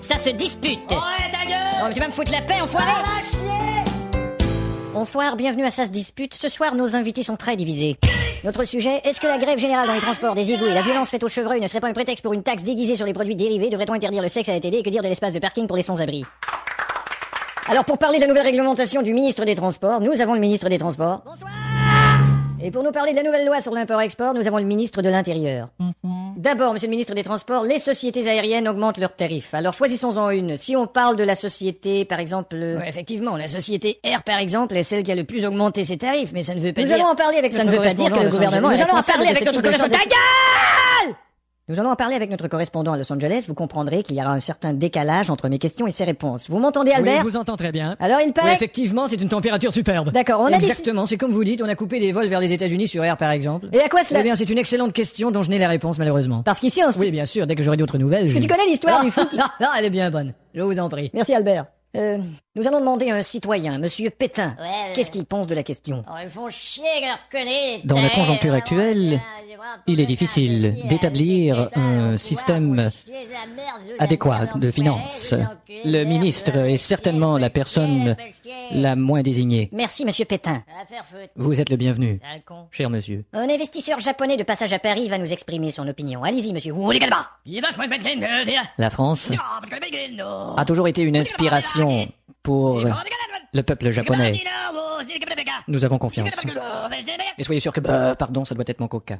Ça se dispute. Ouais, ta gueule. Oh, mais tu vas me foutre la paix, enfoiré. Va chier. Bonsoir, bienvenue à Ça se dispute. Ce soir, nos invités sont très divisés. Notre sujet, est-ce que la grève générale dans les transports, des égouts et la violence faite aux chevreuils ne serait pas un prétexte pour une taxe déguisée sur les produits dérivés? Devrait-on interdire le sexe à la télé? Et que dire de l'espace de parking pour les sans-abri? Alors, pour parler de la nouvelle réglementation du ministre des Transports, nous avons le ministre des Transports. Bonsoir. Et pour nous parler de la nouvelle loi sur l'import-export, nous avons le ministre de l'Intérieur. D'abord, monsieur le ministre des Transports, les sociétés aériennes augmentent leurs tarifs. Alors choisissons-en une. Si on parle de la société, par exemple... Ouais, effectivement, la société Air, par exemple, est celle qui a le plus augmenté ses tarifs, mais ça ne veut pas dire... Nous allons en parler avec ça ne veut pas dire que le gouvernement... Nous allons en parler avec notre correspondant... Ta gueule! Nous allons en parler avec notre correspondant à Los Angeles. Vous comprendrez qu'il y aura un certain décalage entre mes questions et ses réponses. Vous m'entendez, Albert? Oui, je vous entends très bien. Alors, il paraît... Oui, effectivement, c'est une température superbe. D'accord, on a Exactement, c'est comme vous dites, on a coupé les vols vers les États-Unis sur Air, par exemple. Et à quoi cela? Eh bien, c'est une excellente question dont je n'ai la réponse, malheureusement. Parce qu'ici, on se... Oui, bien sûr, dès que j'aurai d'autres nouvelles... Est-ce que tu connais l'histoire du fou? Non, elle est bien bonne. Je vous en prie. Merci, Albert. Nous allons demander à un citoyen, monsieur Pétain, Ouais, qu'est-ce qu'il pense de la question? Oh, ils me font chier avec leurs conneries. Dans la conjoncture actuelle, il est difficile d'établir un système adéquat de finances. Le ministre est certainement la personne la moins désignée. Merci, monsieur Pétain. Vous êtes le bienvenu, Sale con. cher monsieur. Un investisseur japonais de passage à Paris va nous exprimer son opinion. Allez-y, monsieur. La France a toujours été une inspiration pour le peuple japonais. Nous avons confiance. Et soyez sûr que... pardon, ça doit être mon coca.